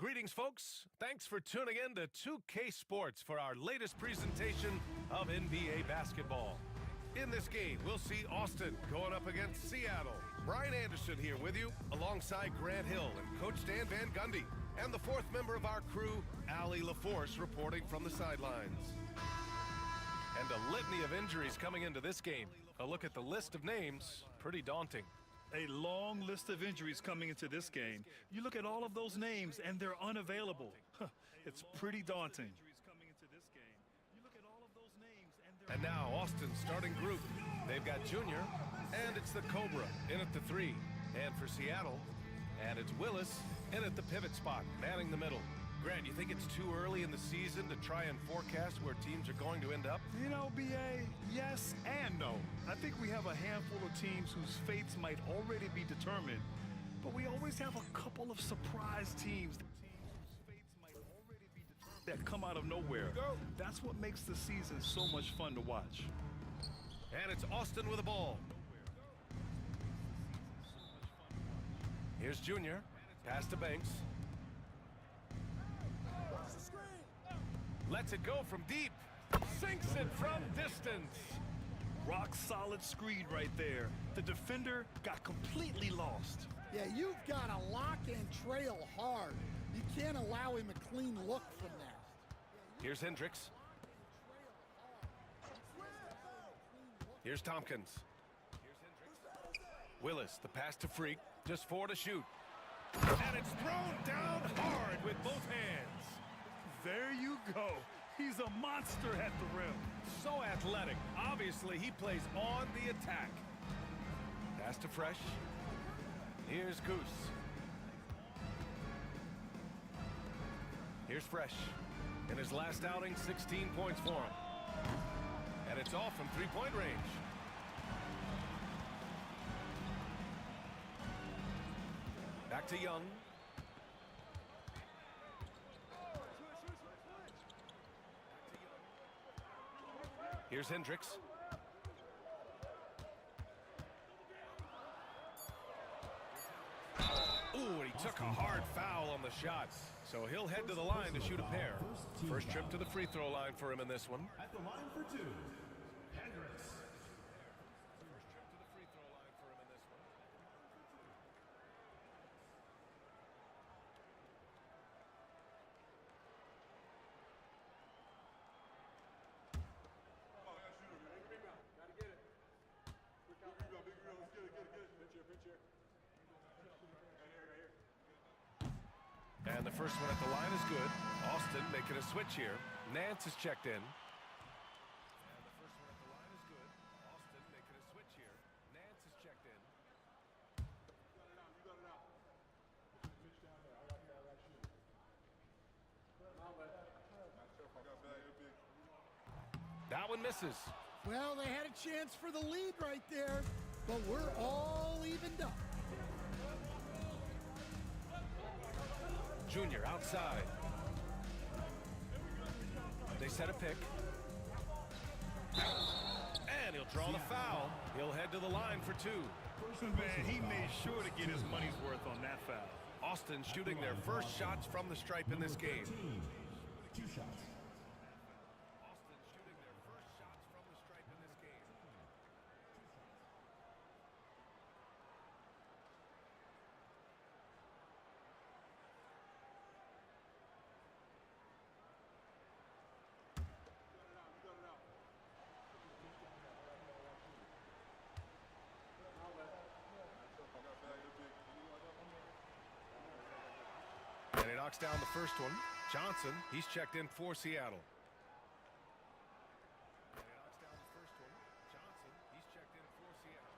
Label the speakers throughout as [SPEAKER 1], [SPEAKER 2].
[SPEAKER 1] Greetings, folks. Thanks for tuning in to 2K Sports for our latest presentation of NBA basketball. In this game, we'll see Austin going up against Seattle. Brian Anderson here with you, alongside Grant Hill and Coach Dan Van Gundy, and the fourth member of our crew, Allie LaForce, reporting from the sidelines. And a litany of injuries coming into this game. A look at the list of names, pretty daunting.
[SPEAKER 2] A long list of injuries coming into this game. You look at all of those names and they're unavailable. It's pretty daunting.
[SPEAKER 1] And now Austin's starting group. They've got Junior, and it's the Cobra in at the 3. And for Seattle, and it's Willis in at the pivot spot, manning the middle. Grant, you think it's too early in the season to try and forecast where teams are going to end up?
[SPEAKER 2] You know, B.A., yes and no. I think we have a handful of teams whose fates might already be determined, but we always have a couple of surprise teams that come out of nowhere. That's what makes the season so much fun to watch.
[SPEAKER 1] And it's Austin with the ball. Here's Junior. Pass to Banks. Lets it go from deep. Sinks it from distance.
[SPEAKER 2] Rock solid screen right there. The defender got completely lost.
[SPEAKER 3] Yeah, you've got to lock and trail hard. You can't allow him a clean look from there.
[SPEAKER 1] Here's Hendricks. Here's Tompkins. Willis, the pass to Freak. Just 4 to shoot. And it's thrown down hard with both hands.
[SPEAKER 2] There you go. He's a monster at the rim.
[SPEAKER 1] So athletic. Obviously, he plays on the attack. Pass to Fresh. Here's Goose. Here's Fresh. In his last outing, 16 points for him. And it's off from three-point range. Back to Young. Here's Hendricks. Ooh, and he took a hard foul on the shot. So he'll head to the line to shoot a pair. First trip to the free throw line for him in this one.
[SPEAKER 4] At the line for 2, Hendricks.
[SPEAKER 1] First trip to the free throw line for him in this one. And the first one at the line is good. Austin making a switch here. Nance is checked in. And the first one at the line is good. Austin making a switch here. Nance is checked in. That one misses.
[SPEAKER 3] Well, they had a chance for the lead right there, but we're all evened up.
[SPEAKER 1] Junior outside. They set a pick. And he'll draw the foul. He'll head to the line for 2.
[SPEAKER 2] Man, he made sure to get his money's worth on that foul.
[SPEAKER 1] Austin shooting their first shots from the stripe in this game.
[SPEAKER 4] 2 shots.
[SPEAKER 1] Austin shooting their first shots from the stripe in this game. And he knocks down the first one. Johnson, he's checked in for Seattle. And he knocks down the first one. Johnson, he's checked in for Seattle.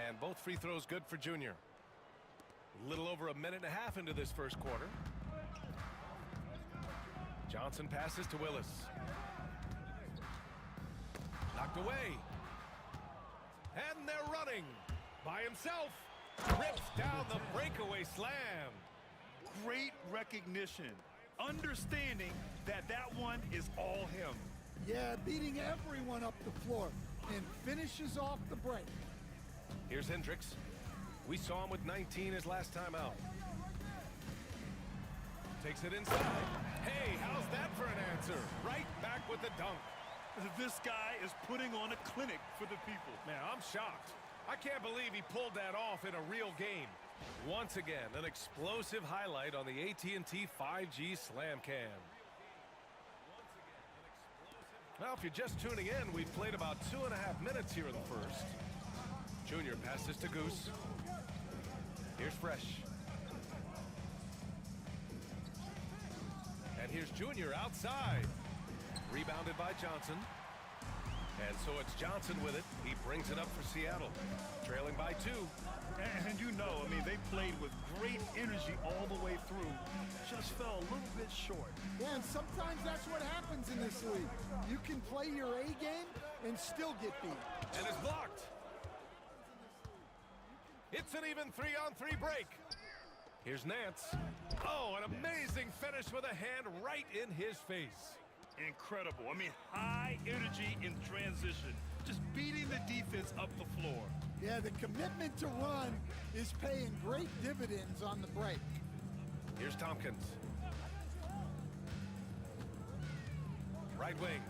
[SPEAKER 1] And both free throws good for Junior. A little over a minute and a half into this first quarter. Johnson passes to Willis. Knocked away. And they're running by himself. Rips down the breakaway slam.
[SPEAKER 2] Great recognition, understanding that that one is all him.
[SPEAKER 3] Yeah, beating everyone up the floor and finishes off the break.
[SPEAKER 1] Here's Hendricks. We saw him with 19 his last time out. Takes it inside. Hey, how's that for an answer? Right back with the dunk.
[SPEAKER 2] This guy is putting on a clinic for the people.
[SPEAKER 1] Man, I'm shocked. I can't believe he pulled that off in a real game. Once again, an explosive highlight on the AT&T 5G Slam Cam. Well, if you're just tuning in, we've played about 2.5 minutes here in the first. Junior passes to Goose. Here's Fresh. And here's Junior outside. Rebounded by Johnson. And so it's Johnson with it. He brings it up for Seattle. Trailing by 2.
[SPEAKER 2] And you know, I mean, they played with great energy all the way through. Just fell a little bit short.
[SPEAKER 3] Yeah, and sometimes that's what happens in this league. You can play your A game and still get beat.
[SPEAKER 1] And it's blocked. It's an even 3-on-3 break. Here's Nance. Oh, an amazing finish with a hand right in his face.
[SPEAKER 2] Incredible. I mean, high energy in transition. Just beating the defense up the floor.
[SPEAKER 3] Yeah, the commitment to run is paying great dividends on the break.
[SPEAKER 1] Here's Tompkins. Right wing.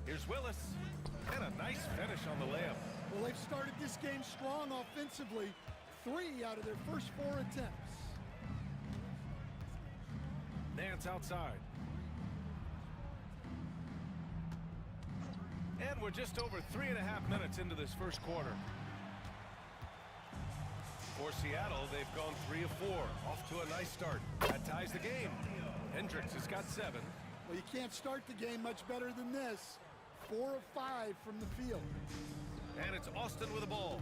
[SPEAKER 1] Here's Willis. And a nice finish on the layup.
[SPEAKER 3] Well, they've started this game strong offensively. 3 out of their first 4 attempts.
[SPEAKER 1] Nance outside. And we're just over 3.5 minutes into this first quarter. For Seattle, they've gone 3 of 4. Off to a nice start. That ties the game. Hendricks has got 7.
[SPEAKER 3] Well, you can't start the game much better than this. 4 of 5 from the field.
[SPEAKER 1] And it's Austin with the ball.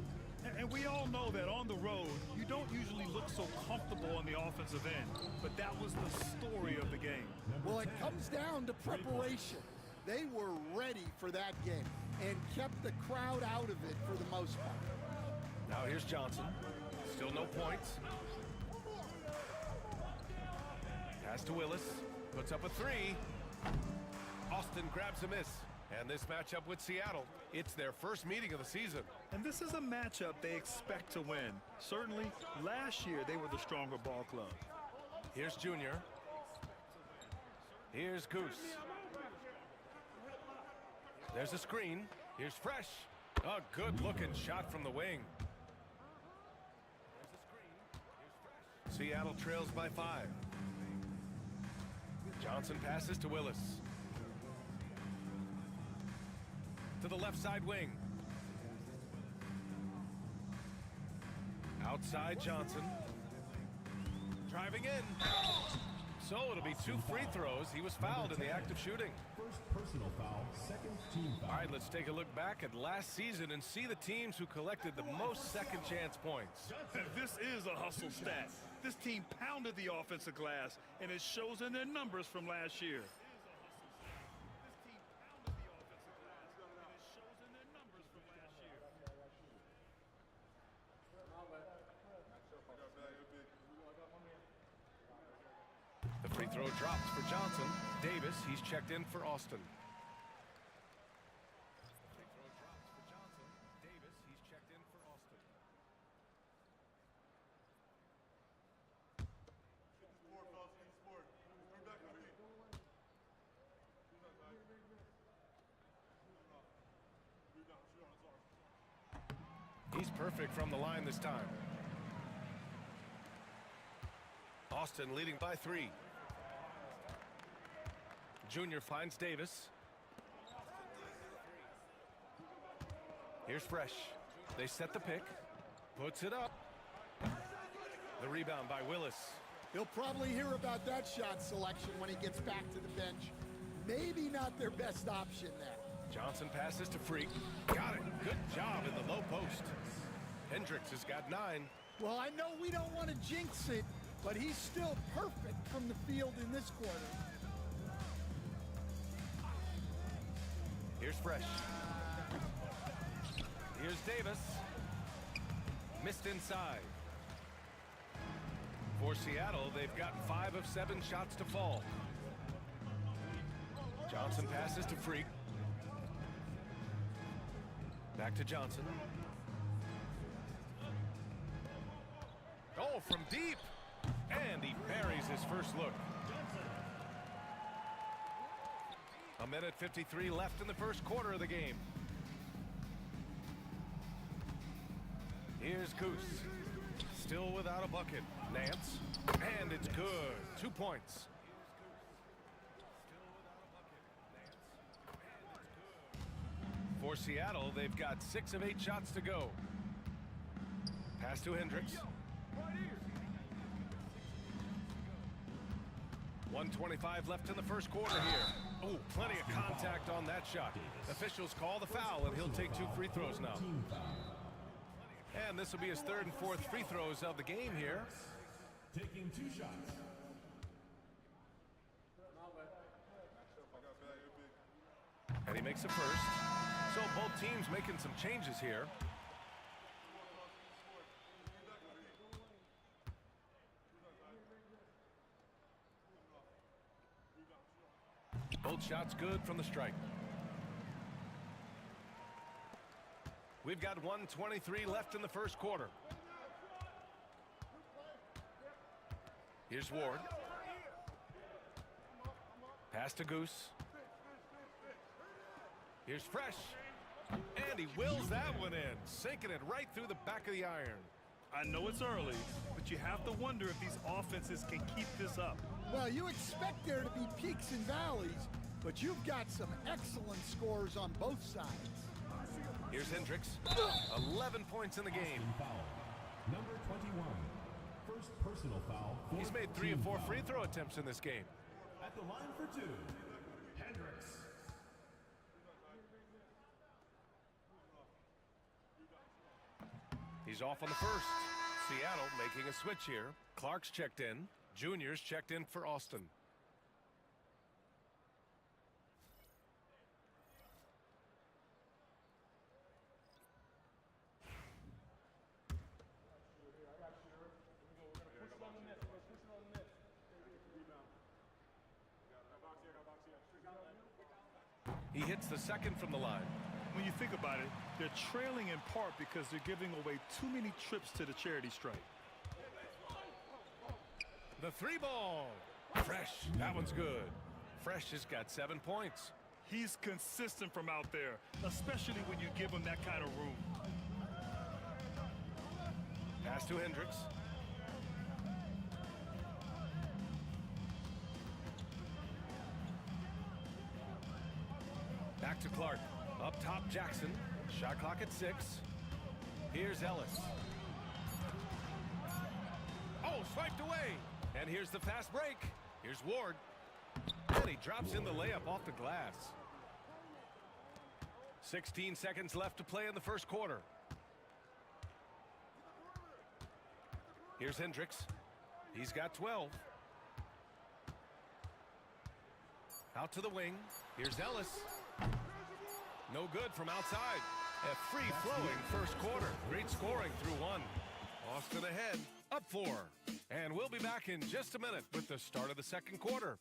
[SPEAKER 2] And we all know that on the road, you don't usually look so comfortable on the offensive end. But that was the story of the game.
[SPEAKER 3] Well, it comes down to preparation. They were ready for that game and kept the crowd out of it for the most part.
[SPEAKER 1] Now here's Johnson. Still no points. Pass to Willis. Puts up a 3. Austin grabs a miss. And this matchup with Seattle, it's their first meeting of the season.
[SPEAKER 2] And this is a matchup they expect to win. Certainly, last year they were the stronger ball club.
[SPEAKER 1] Here's Junior. Here's Goose. There's a screen. Here's Fresh. A good-looking shot from the wing. There's a screen. Here's Fresh. Seattle trails by 5. Johnson passes to Willis. To the left side wing. Outside Johnson. Driving in. So it'll be 2 free throws. He was fouled in the act of shooting.
[SPEAKER 4] First personal foul, second team foul.
[SPEAKER 1] All right, let's take a look back at last season and see the teams who collected the most second chance points.
[SPEAKER 2] This is a hustle stat. This team pounded the offensive glass, and it shows in their numbers from last year.
[SPEAKER 1] The free throw drops for Johnson. Davis, he's checked in for Austin. Free throw drops for Johnson. Davis, he's checked in for Austin. He's perfect from the line this time. Austin leading by 3. Junior finds Davis. Here's Fresh. They set the pick. Puts it up. The rebound by Willis.
[SPEAKER 3] He'll probably hear about that shot selection when he gets back to the bench. Maybe not their best option there.
[SPEAKER 1] Johnson passes to Freak. Got it. Good job in the low post. Hendricks has got 9.
[SPEAKER 3] Well, I know we don't want to jinx it, but he's still perfect from the field in this quarter.
[SPEAKER 1] Here's Fresh. Here's Davis. Missed inside. For Seattle, they've gotten 5 of 7 shots to fall. Johnson passes to Freak. Back to Johnson. Oh, from deep. And he buries his first look. A minute 53 left in the first quarter of the game. Here's Goose. Still without a bucket. Nance. And it's good. 2 points. For Seattle, they've got 6 of 8 shots to go. Pass to Hendricks. 1:25 left in the first quarter here. Oh, plenty of contact on that shot. Officials call the foul, and he'll take 2 free throws now. And this will be his 3rd and 4th free throws of the game here.
[SPEAKER 4] Taking 2 shots.
[SPEAKER 1] And he makes a first. So both teams making some changes here. Both shots good from the strike. We've got 1:23 left in the first quarter. Here's Ward. Pass to Goose. Here's Fresh. And he wills that one in, sinking it right through the back of the iron.
[SPEAKER 2] I know it's early, but you have to wonder if these offenses can keep this up.
[SPEAKER 3] Well, you expect there to be peaks and valleys, but you've got some excellent scores on both sides.
[SPEAKER 1] Here's Hendricks. 11 points in the game.
[SPEAKER 4] Foul. Number 21. First personal foul.
[SPEAKER 1] He's made 3 of 4 free throw attempts in this game.
[SPEAKER 4] At the line for 2. Hendricks.
[SPEAKER 1] He's off on the first. Seattle making a switch here. Clark's checked in. Junior's checked in for Austin. He hits the second from the line.
[SPEAKER 2] When you think about it, they're trailing in part because they're giving away too many trips to the charity stripe.
[SPEAKER 1] The 3 ball. Fresh. That one's good. Fresh has got 7 points.
[SPEAKER 2] He's consistent from out there, especially when you give him that kind of room.
[SPEAKER 1] Pass to Hendricks. Back to Clark. Up top, Jackson. Shot clock at 6. Here's Ellis. Oh, swiped away. And here's the fast break. Here's Ward. And he drops in the layup off the glass. 16 seconds left to play in the first quarter. Here's Hendricks. He's got 12. Out to the wing. Here's Ellis. No good from outside. A free-flowing first quarter. Great scoring through 1. Austin ahead, up 4. And we'll be back in just a minute with the start of the second quarter.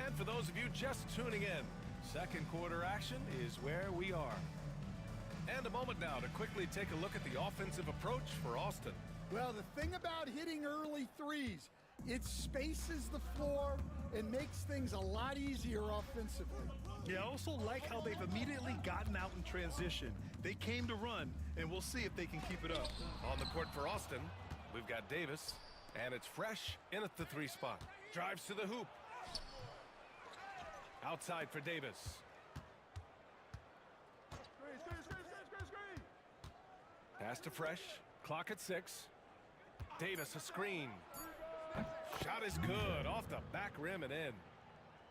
[SPEAKER 1] And for those of you just tuning in, second quarter action is where we are. And a moment now to quickly take a look at the offensive approach for Austin.
[SPEAKER 3] Well, the thing about hitting early threes, it spaces the floor and makes things a lot easier offensively.
[SPEAKER 2] Yeah, I also like how they've immediately gotten out in transition. They came to run, and we'll see if they can keep it up.
[SPEAKER 1] On the court for Austin, we've got Davis, and it's Fresh in at the 3 spot. Drives to the hoop. Outside for Davis. Pass to Fresh. Clock at 6. Davis a screen. Shot is good. Off the back rim and in.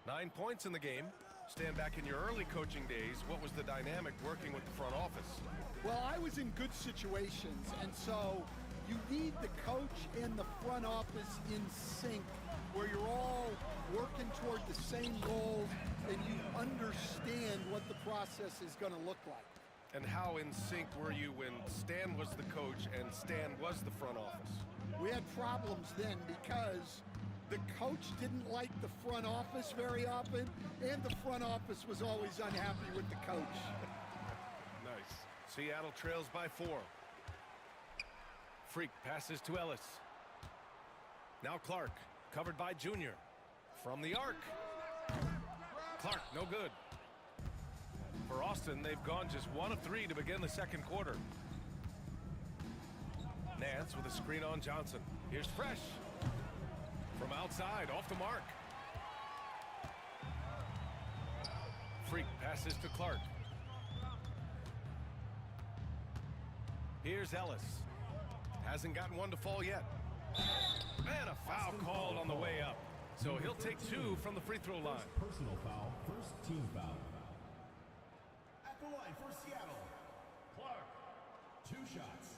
[SPEAKER 1] 9 points in the game. Stand back in your early coaching days. What was the dynamic working with the front office?
[SPEAKER 3] Well, I was in good situations, and so You need the coach and the front office in sync, where you're all working toward the same goals and you understand what the process is going to look like.
[SPEAKER 1] And how in sync were you when Stan was the coach and Stan was the front office?
[SPEAKER 3] We had problems then because the coach didn't like the front office very often, and the front office was always unhappy with the coach.
[SPEAKER 1] Nice. Seattle trails by 4. Freak passes to Ellis. Now Clark, covered by Junior. From the arc. Clark, no good. For Austin, they've gone just 1 of 3 to begin the second quarter. Nance with a screen on Johnson. Here's Fresh. From outside, off the mark. Freak passes to Clark. Here's Ellis. Hasn't gotten one to fall yet. And a foul called on the way up. So he'll take 2 from the free throw line.
[SPEAKER 4] Personal foul, first team foul. At the line for Seattle, Clark. 2 shots.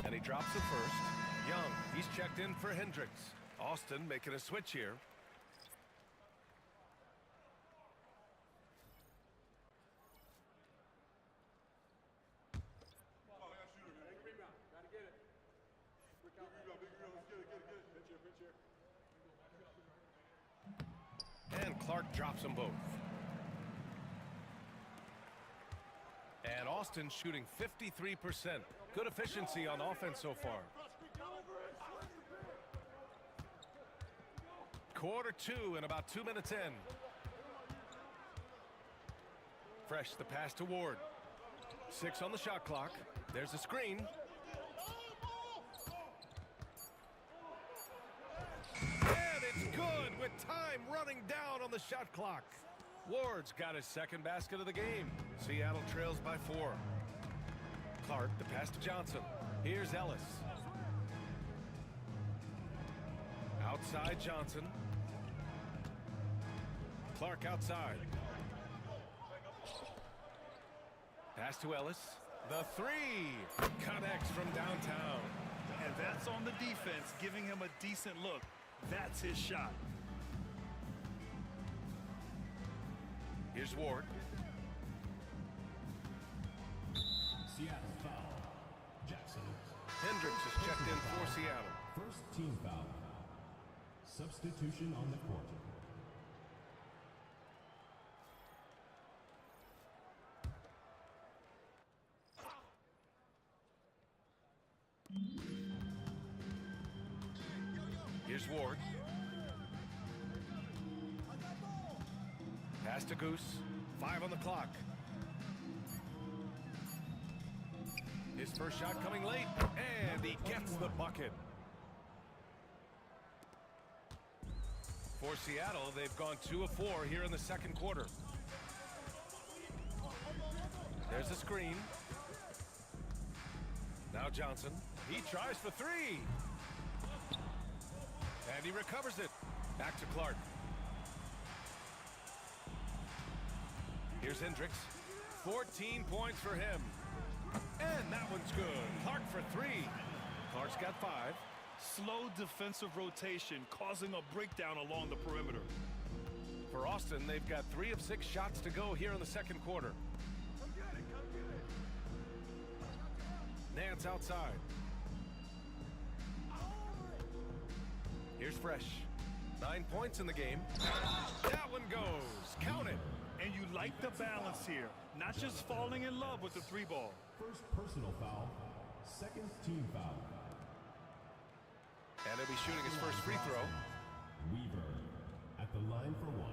[SPEAKER 1] And he drops it first. Young, he's checked in for Hendricks. Austin making a switch here. And Clark drops them both. And Austin shooting 53%. Good efficiency on offense so far. Quarter 2 and about 2 minutes in. Fresh the pass to Ward. 6 on the shot clock. There's a screen. And it's good with time running down on the shot clock. Ward's got his second basket of the game. Seattle trails by 4. Clark, the pass to Johnson. Here's Ellis. Outside Johnson. Clark outside. Pass to Ellis. The 3 connects from downtown.
[SPEAKER 2] And that's on the defense, giving him a decent look. That's his shot.
[SPEAKER 1] Here's Ward.
[SPEAKER 4] Seattle foul. Jackson.
[SPEAKER 1] Hendricks is checked in for Seattle.
[SPEAKER 4] First team foul. Substitution on the court.
[SPEAKER 1] Here's Ward. Pass to Goose. 5 on the clock. His first shot coming late, and he gets the bucket. For Seattle, they've gone 2 of 4 here in the second quarter. There's a screen. Now Johnson. He tries for 3. And he recovers it. Back to Clark. Here's Hendricks. 14 points for him. And that one's good. Clark for 3. Clark's got 5.
[SPEAKER 2] Slow defensive rotation causing a breakdown along the perimeter.
[SPEAKER 1] For Austin, they've got 3 of 6 shots to go here in the second quarter. Nance outside. Here's Fresh. 9 points in the game. That one goes. Count it.
[SPEAKER 2] And you like the balance here. Not just falling in love with the 3 ball.
[SPEAKER 4] First personal foul. Second team foul.
[SPEAKER 1] And he'll be shooting his first free throw.
[SPEAKER 4] Weaver at the line for 1.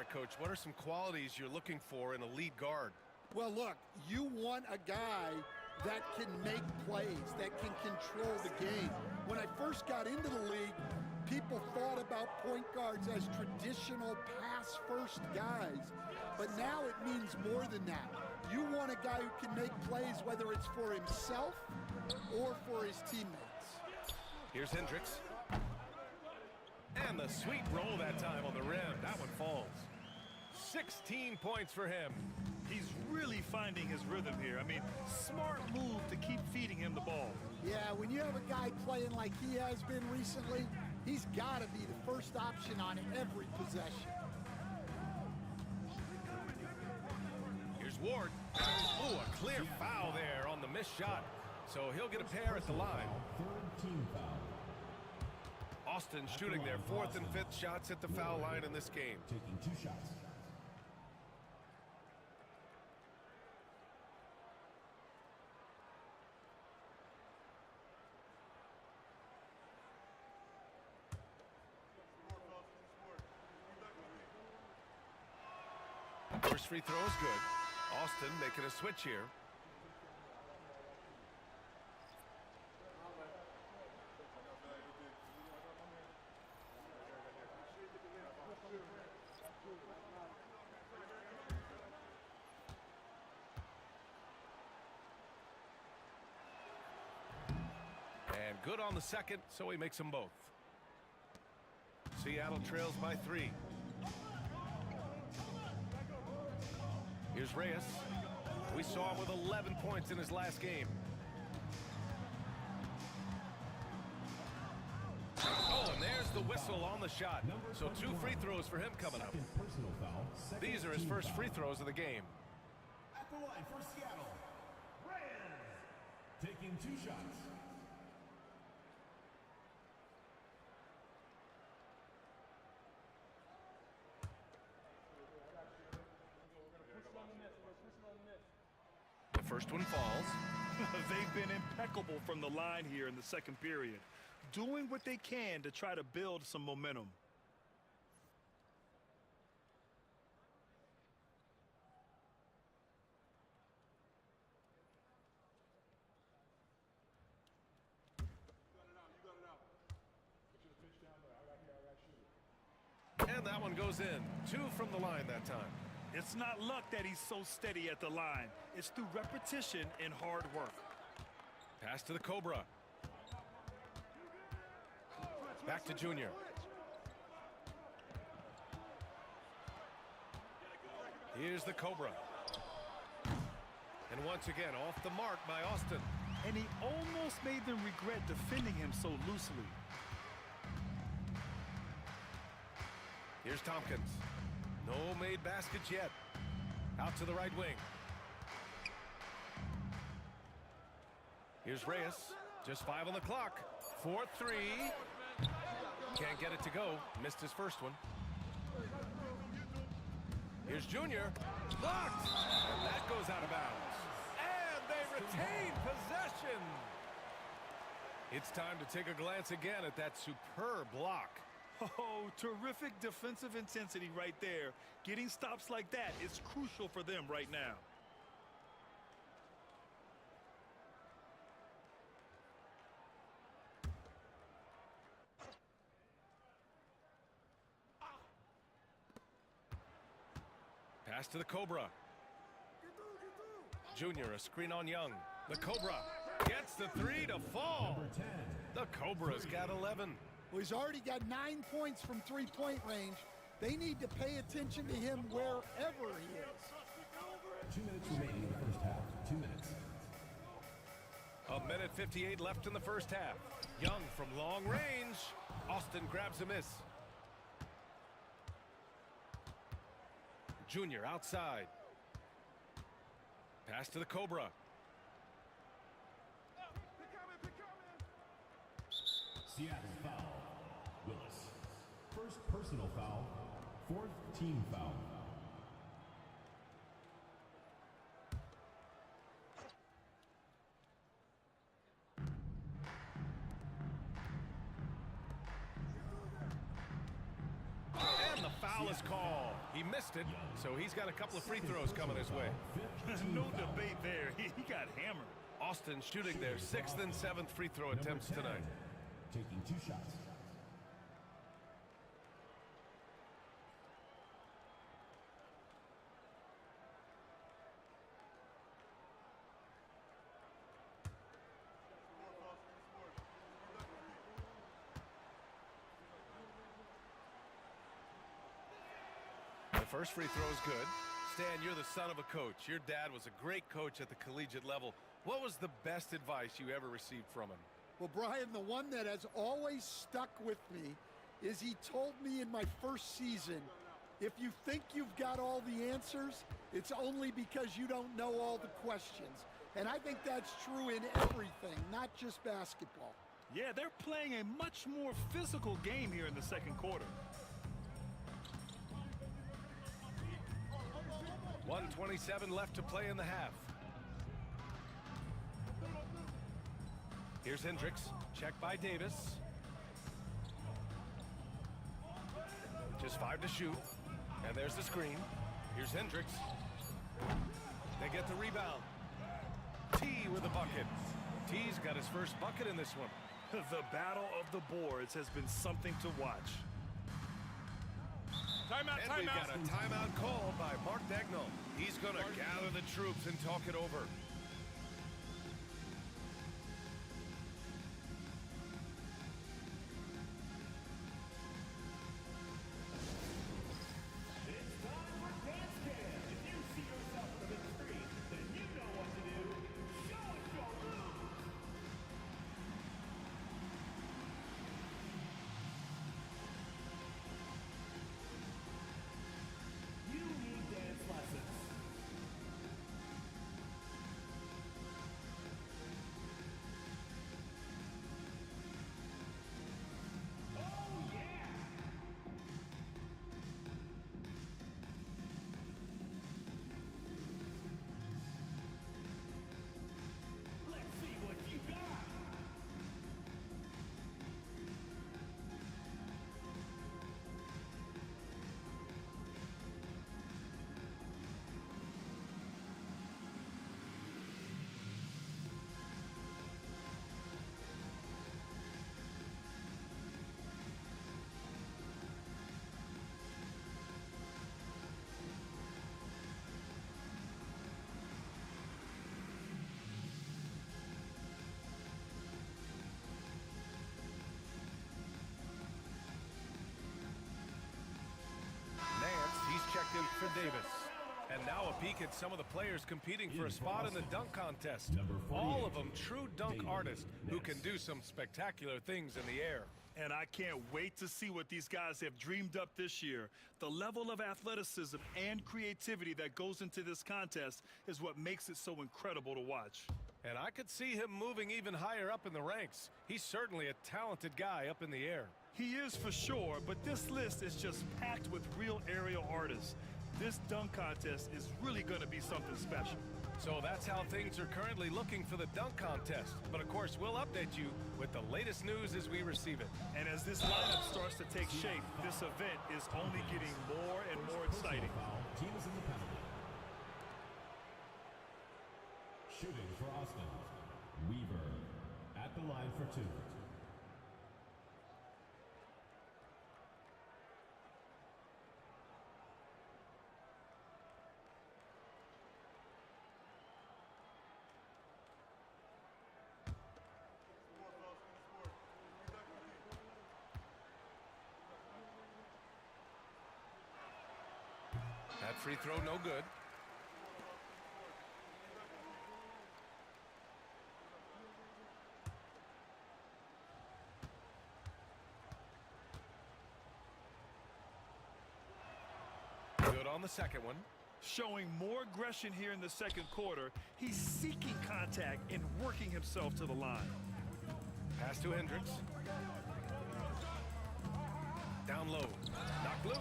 [SPEAKER 1] right, Coach, what are some qualities you're looking for in a lead guard?
[SPEAKER 3] Well, look, you want a guy that can make plays, that can control the game. When I first got into the league, people thought about point guards as traditional pass-first guys, but now it means more than that. You want a guy who can make plays, whether it's for himself or for his teammates.
[SPEAKER 1] Here's Hendricks. And the sweet roll that time on the rim. That one falls. 16 points for him.
[SPEAKER 2] He's really finding his rhythm here. I mean, smart move to keep feeding him the ball.
[SPEAKER 3] Yeah, when you have a guy playing like he has been recently, he's got to be the first option on every possession.
[SPEAKER 1] Here's Ward. Oh, a clear foul there on the missed shot. So he'll get a pair at the line.
[SPEAKER 4] Third team foul.
[SPEAKER 1] Austin shooting their 4th and 5th shots at the foul line in this game.
[SPEAKER 4] Taking 2 shots.
[SPEAKER 1] First free throw is good. Austin making a switch here. And good on the second, so he makes them both. Seattle trails by 3. Here's Reyes. We saw him with 11 points in his last game. Oh, and there's the whistle on the shot. So 2 free throws for him coming up.
[SPEAKER 4] Personal foul.
[SPEAKER 1] These are his first free throws of the game.
[SPEAKER 4] At the line for Seattle. Reyes. Taking 2 shots.
[SPEAKER 1] The first one falls.
[SPEAKER 2] They've been impeccable from the line here in the second period, doing what they can to try to build some momentum.
[SPEAKER 1] And that one goes in. 2 from the line that time.
[SPEAKER 2] It's not luck that he's so steady at the line. It's through repetition and hard work.
[SPEAKER 1] Pass to the Cobra. Back to Junior. Here's the Cobra. And once again, off the mark by Austin.
[SPEAKER 2] And he almost made them regret defending him so loosely.
[SPEAKER 1] Here's Tompkins. No made baskets yet. Out to the right wing. Here's Reyes. Just 5 on the clock. 4-3. Can't get it to go. Missed his first one. Here's Junior. Blocked. And that goes out of bounds. And they retain possession. It's time to take a glance again at that superb block.
[SPEAKER 2] Oh, terrific defensive intensity right there. Getting stops like that is crucial for them right now.
[SPEAKER 1] Pass to the Cobra. Junior, a screen on Young. The Cobra gets the 3 to fall. The Cobra's got 11.
[SPEAKER 3] Well, he's already got 9 points from three-point range. They need to pay attention to him wherever he is.
[SPEAKER 4] 2 minutes remaining in the first half. 2 minutes.
[SPEAKER 1] A minute 58 left in the first half. Young from long range. Austin grabs a miss. Junior outside. Pass to the Cobra.
[SPEAKER 4] Seattle foul. Willis. First personal foul. 4th team foul.
[SPEAKER 1] And the foul is called. He missed it, so he's got a couple of free throws coming his way.
[SPEAKER 2] No debate there. He got hammered.
[SPEAKER 1] Austin shooting their 6th and 7th free throw attempts tonight.
[SPEAKER 4] Taking 2 shots.
[SPEAKER 1] The first free throw is good. Stan, you're the son of a coach. Your dad was a great coach at the collegiate level. What was the best advice you ever received from him?
[SPEAKER 3] Well, Brian, the one that has always stuck with me is he told me in my first season, if you think you've got all the answers, it's only because you don't know all the questions. And I think that's true in everything, not just basketball.
[SPEAKER 2] Yeah, they're playing a much more physical game here in the second quarter.
[SPEAKER 1] 1:27 left to play in the half. Here's Hendricks, checked by Davis. Just 5 to shoot. And there's the screen. Here's Hendricks. They get the rebound. T with a bucket. T's got his first bucket in this one.
[SPEAKER 2] The battle of the boards has been something to watch. Timeout,
[SPEAKER 1] And we've got a timeout called by Mark Dagnall. He's going to gather the troops and talk it over. Checked in for Davis. And now a peek at some of the players competing for a spot in the dunk contest. All of them true dunk artists who can do some spectacular things in the air.
[SPEAKER 2] And I can't wait to see what these guys have dreamed up this year. The level of athleticism and creativity that goes into this contest is what makes it so incredible to watch.
[SPEAKER 1] And I could see him moving even higher up in the ranks. He's certainly a talented guy up in the air.
[SPEAKER 2] He is for sure, but this list is just packed with real aerial artists. This dunk contest is really going to be something special.
[SPEAKER 1] So that's how things are currently looking for the dunk contest. But of course, we'll update you with the latest news as we receive it.
[SPEAKER 2] And as this lineup starts to take shape, this event is only getting more and more exciting.
[SPEAKER 4] Team is in the penalty. Shooting for Austin. Weaver at the line for 2.
[SPEAKER 1] That free throw no good. Good on the second one.
[SPEAKER 2] Showing more aggression here in the second quarter. He's seeking contact and working himself to the line.
[SPEAKER 1] Pass to Hendricks. Down low. Knocked loose.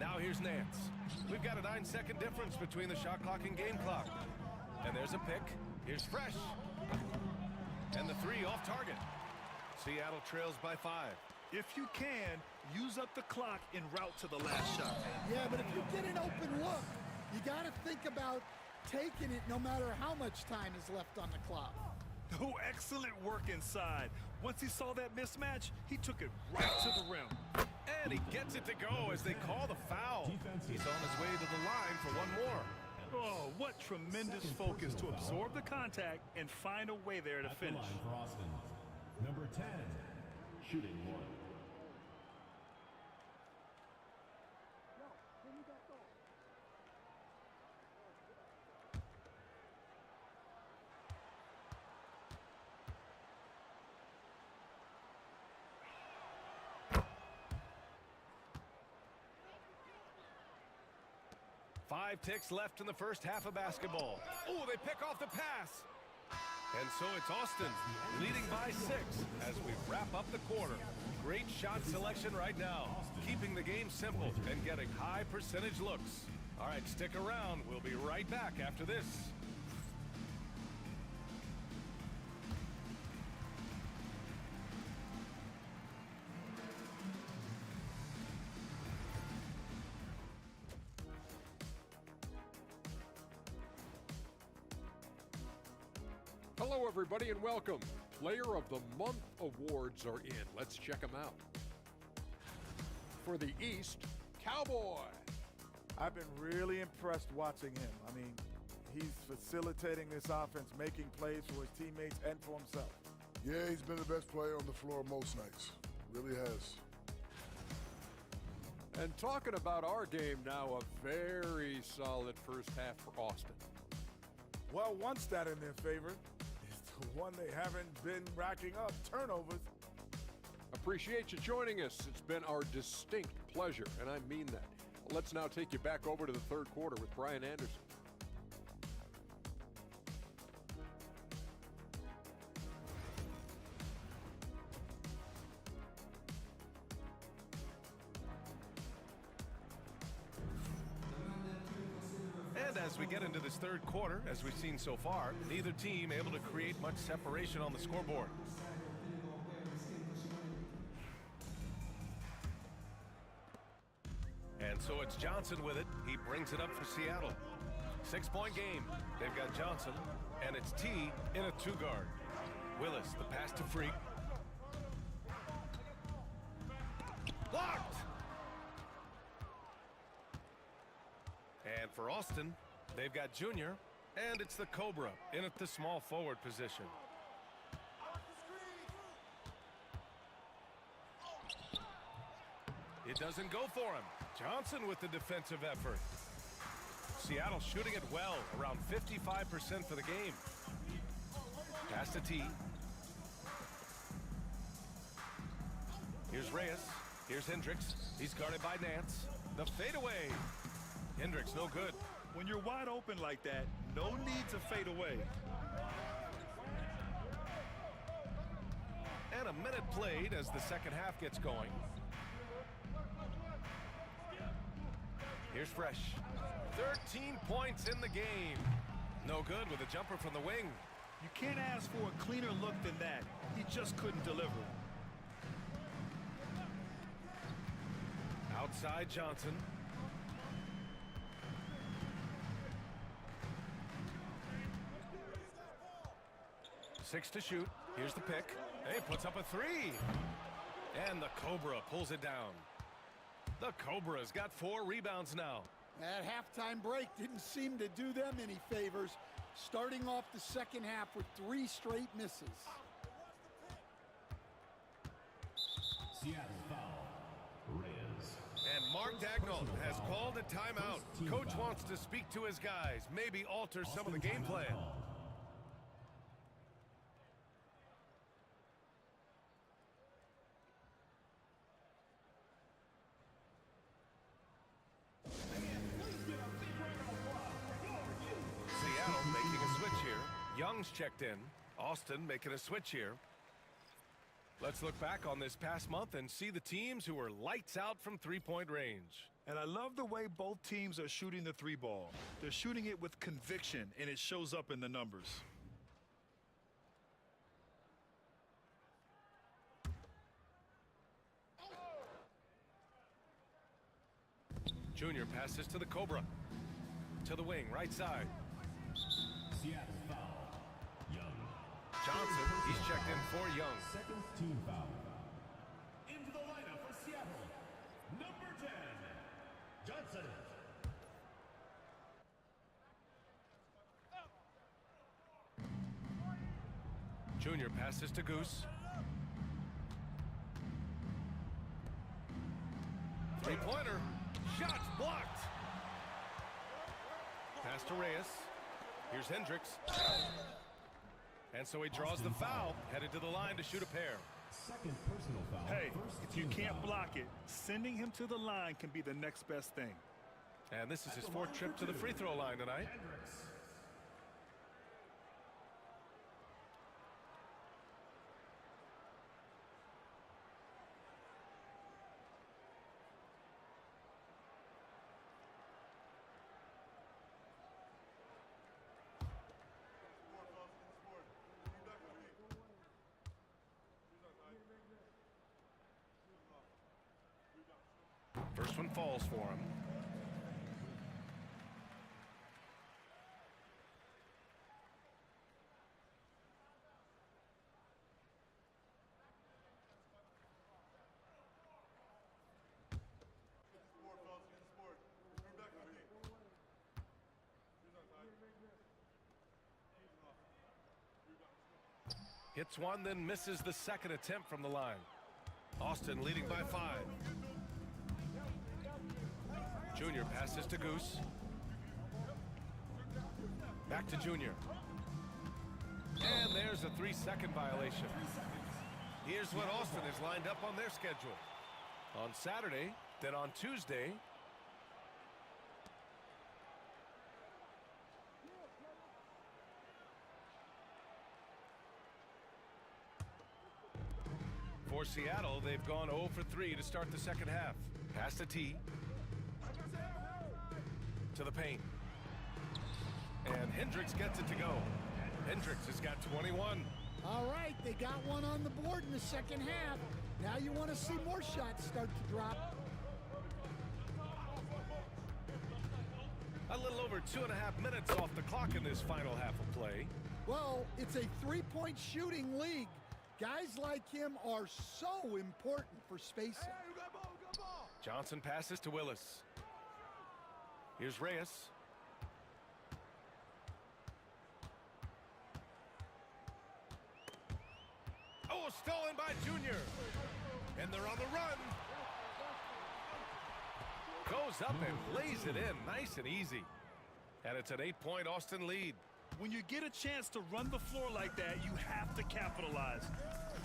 [SPEAKER 1] Now here's Nance. We've got a 9-second difference between the shot clock and game clock. And there's a pick. Here's Fresh. And the 3 off target. Seattle trails by 5.
[SPEAKER 2] If you can, use up the clock en route to the last shot.
[SPEAKER 3] Yeah, but if you get an open look, you got to think about taking it no matter how much time is left on the clock.
[SPEAKER 2] Oh, excellent work inside. Once he saw that mismatch, he took it right to the rim.
[SPEAKER 1] And he gets it to go as they call the foul. He's on his way to the line for one more.
[SPEAKER 2] Oh, what tremendous focus to absorb the contact and find a way there to
[SPEAKER 4] At the
[SPEAKER 2] finish.
[SPEAKER 4] line for Austin, number 10, shooting 1.
[SPEAKER 1] 5 ticks left in the first half of basketball. Oh, they pick off the pass. And so it's Austin leading by 6 as we wrap up the quarter. Great shot selection right now, keeping the game simple and getting high percentage looks. All right, stick around. We'll be right back after this.
[SPEAKER 5] Hello, everybody, and welcome. Player of the Month awards are in. Let's check them out. For the East, Cowboy.
[SPEAKER 6] I've been really impressed watching him. I mean, he's facilitating this offense, making plays for his teammates and for himself.
[SPEAKER 7] Yeah, he's been the best player on the floor most nights. Really has.
[SPEAKER 5] And talking about our game now, a very solid first half for Austin.
[SPEAKER 6] Well, one stat in their favor is the one they haven't been racking up, turnovers.
[SPEAKER 5] Appreciate you joining us. It's been our distinct pleasure, and I mean that. Let's now take you back over to the third quarter with Brian Anderson.
[SPEAKER 1] And as we get into this third quarter, as we've seen so far, neither team able to create much separation on the scoreboard. And so it's Johnson with it. He brings it up for Seattle. 6-point game. They've got Johnson, and it's T in a 2-guard. Willis, the pass to Freak. Blocked! And for Austin, they've got Junior, and it's the Cobra in at the small forward position. It doesn't go for him. Johnson with the defensive effort. Seattle shooting it well, around 55% for the game. Pass to T. Here's Reyes. Here's Hendricks. He's guarded by Nance. The fadeaway. Hendricks no good.
[SPEAKER 2] When you're wide open like that, no need to fade away.
[SPEAKER 1] And a minute played as the second half gets going. Here's Fresh. 13 points in the game. No good with a jumper from the wing.
[SPEAKER 2] You can't ask for a cleaner look than that. He just couldn't deliver.
[SPEAKER 1] Outside Johnson. Six to shoot. Here's the pick. Hey, puts up a 3. And the Cobra pulls it down. The Cobra's got 4 rebounds now.
[SPEAKER 3] That halftime break didn't seem to do them any favors, starting off the second half with 3 straight misses.
[SPEAKER 4] Seattle foul. Reyes.
[SPEAKER 1] And Mark Dagnall has called a timeout. Coach wants to speak to his guys, maybe alter some of the game plan. Seattle making a switch here. Young's checked in. Austin making a switch here. Let's look back on this past month and see the teams who were lights out from three-point range.
[SPEAKER 2] And I love the way both teams are shooting the 3 ball. They're shooting it with conviction, and it shows up in the numbers.
[SPEAKER 1] Junior passes to the Cobra. To the wing, right side.
[SPEAKER 4] Seattle foul. Young.
[SPEAKER 1] Johnson, he's checked in for Young.
[SPEAKER 4] Second team foul. Into the lineup for Seattle. Number 10, Johnson.
[SPEAKER 1] Junior passes to Goose. Three-pointer. Shots blocked. Pass to Reyes. Here's Hendricks. And so he draws the foul, headed to the line to shoot a pair.
[SPEAKER 4] Second personal foul.
[SPEAKER 2] Hey,
[SPEAKER 4] First
[SPEAKER 2] if you
[SPEAKER 4] team
[SPEAKER 2] can't
[SPEAKER 4] foul.
[SPEAKER 2] block it, sending him to the line can be the next best thing.
[SPEAKER 1] And this is his fourth trip to the free throw line tonight.
[SPEAKER 4] Hendricks.
[SPEAKER 1] First one falls for him. Hits one, then misses the second attempt from the line. Austin leading by 5. Junior passes to Goose. Back to Junior. And there's a 3-second violation. Here's what Austin has lined up on their schedule. On Saturday, then on Tuesday. For Seattle, they've gone 0 for 3 to start the second half. Pass to T. To the paint. And Hendricks gets it to go. Hendricks has got 21.
[SPEAKER 3] All right, they got one on the board in the second half. Now you want to see more shots start to drop.
[SPEAKER 1] A little over 2.5 minutes off the clock in this final half of play.
[SPEAKER 3] Well, it's a three-point shooting league. Guys like him are so important for spacing.
[SPEAKER 1] Johnson passes to Willis. Here's Reyes. Oh, stolen by Junior. And they're on the run. Goes up and lays it in nice and easy. And it's an 8-point Austin lead.
[SPEAKER 2] When you get a chance to run the floor like that, you have to capitalize.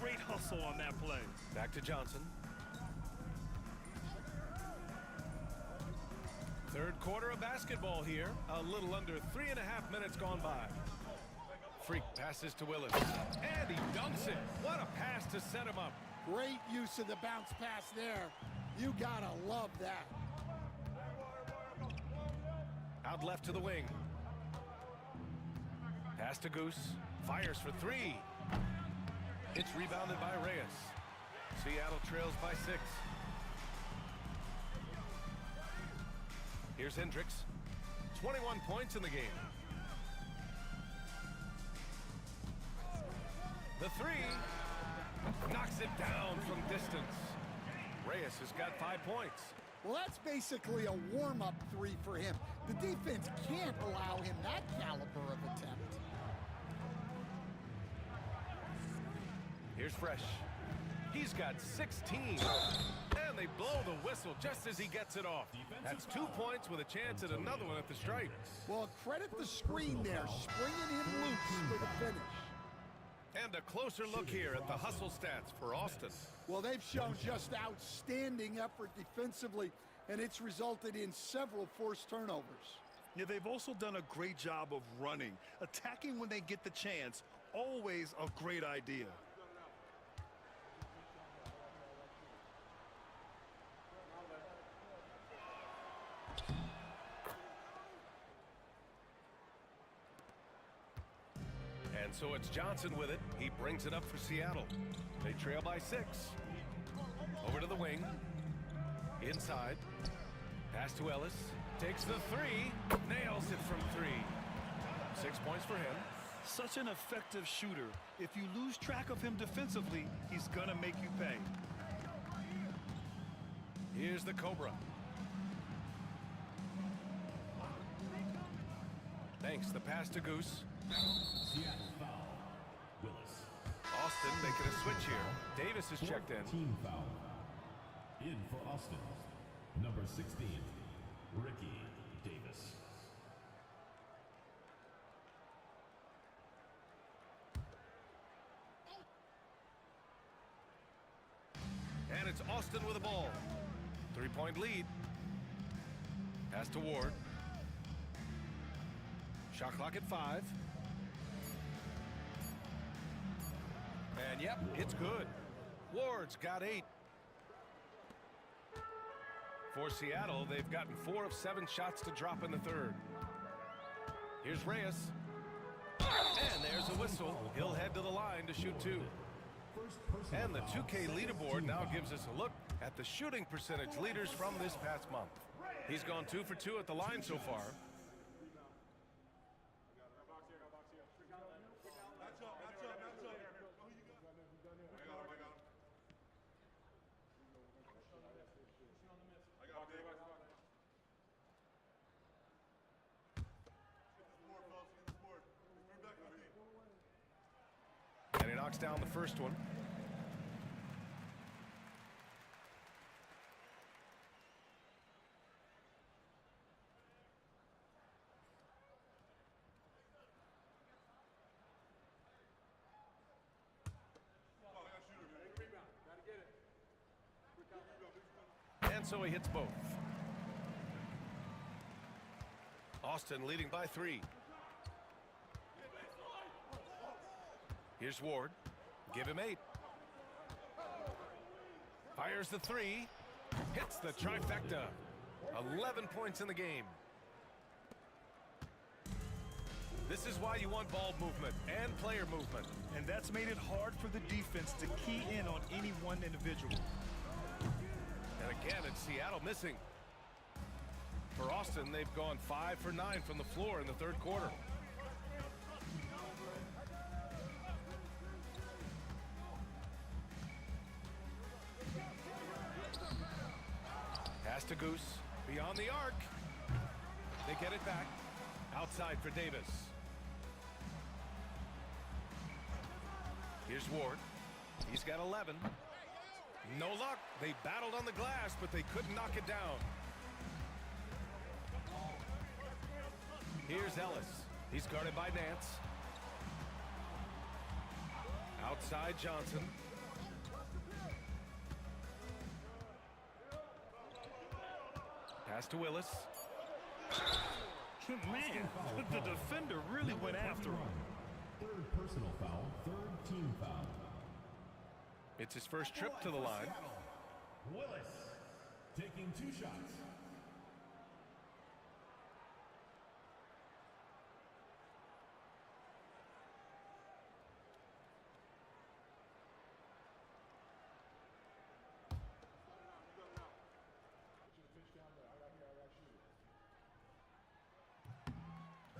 [SPEAKER 2] Great hustle on that play.
[SPEAKER 1] Back to Johnson. Third quarter of basketball here. A little under 3.5 minutes gone by. Freak passes to Willis. And he dunks it. What a pass to set him up.
[SPEAKER 3] Great use of the bounce pass there. You gotta love that.
[SPEAKER 1] Out left to the wing. Pass to Goose. Fires for 3. It's rebounded by Reyes. Seattle trails by 6. Here's Hendricks. 21 points in the game. The 3. Knocks it down from distance. Reyes has got 5 points.
[SPEAKER 3] Well, that's basically a warm-up 3 for him. The defense can't allow him that caliber of attempt.
[SPEAKER 1] Here's Fresh. He's got 16. And they blow the whistle just as he gets it off. That's 2 points with a chance at another one at the stripe.
[SPEAKER 3] Well, credit the screen there, springing him loose for the finish.
[SPEAKER 1] And a closer look here at the hustle stats for Austin.
[SPEAKER 3] Well, they've shown just outstanding effort defensively, and it's resulted in several forced turnovers.
[SPEAKER 2] Yeah, they've also done a great job of running. Attacking when they get the chance, always a great idea.
[SPEAKER 1] And so it's Johnson with it. He brings it up for Seattle. They trail by 6. Over to the wing. Inside. Pass to Ellis. Takes the three. Nails it from 3. 6 points for him.
[SPEAKER 2] Such an effective shooter. If you lose track of him defensively, he's going to make you pay.
[SPEAKER 1] Here's the Cobra. Thanks. The pass to Goose.
[SPEAKER 4] Seattle foul. Willis.
[SPEAKER 1] Austin making a switch here. Davis is checked in.
[SPEAKER 4] Team foul. In for Austin. Number 16, Ricky Davis.
[SPEAKER 1] And it's Austin with the ball. 3-point lead. Pass to Ward. Shot clock at 5. And yep, it's good. Ward's got 8. For Seattle, they've gotten 4 of 7 shots to drop in the third. Here's Reyes. And there's a whistle. He'll head to the line to shoot 2. And the 2K leaderboard now gives us a look at the shooting percentage leaders from this past month. He's gone 2 for 2 at the line so far. And he knocks down the first one. And so he hits both. Austin leading by 3. Here's Ward. Give him 8. Fires the 3. Hits the trifecta. 11 points in the game. This is why you want ball movement and player movement.
[SPEAKER 2] And that's made it hard for the defense to key in on any one individual.
[SPEAKER 1] And again, it's Seattle missing. For Austin, they've gone 5 for 9 from the floor in the third quarter. Pass to Goose. Beyond the arc. They get it back. Outside for Davis. Here's Ward. He's got 11. No luck. They battled on the glass, but they couldn't knock it down. Here's Ellis. He's guarded by Nance. Outside Johnson. Pass to Willis.
[SPEAKER 2] Man, the defender really went after him.
[SPEAKER 4] Third personal foul, third team foul.
[SPEAKER 1] It's his first trip to the line.
[SPEAKER 4] Willis taking 2 shots.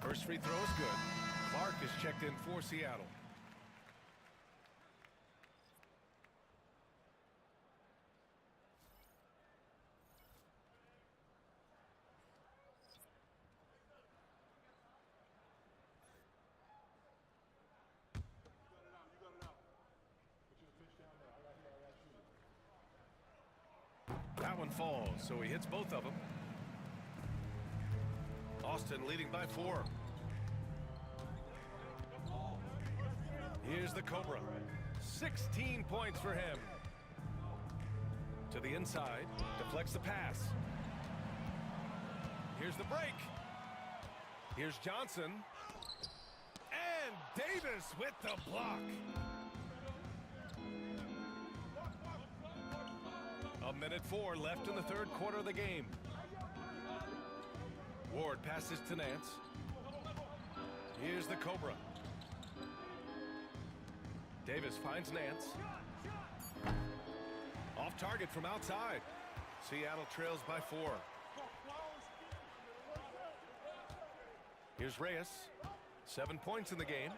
[SPEAKER 1] First free throw is good. Clark is checked in for Seattle. That one falls, so he hits both of them. Austin leading by 4. Here's the Cobra. 16 points for him. To the inside, deflects the pass. Here's the break. Here's Johnson. And Davis with the block. A minute 4 left in the third quarter of the game. Ward passes to Nance. Here's the Cobra. Davis finds Nance. Off target from outside. Seattle trails by 4. Here's Reyes. 7 points in the game.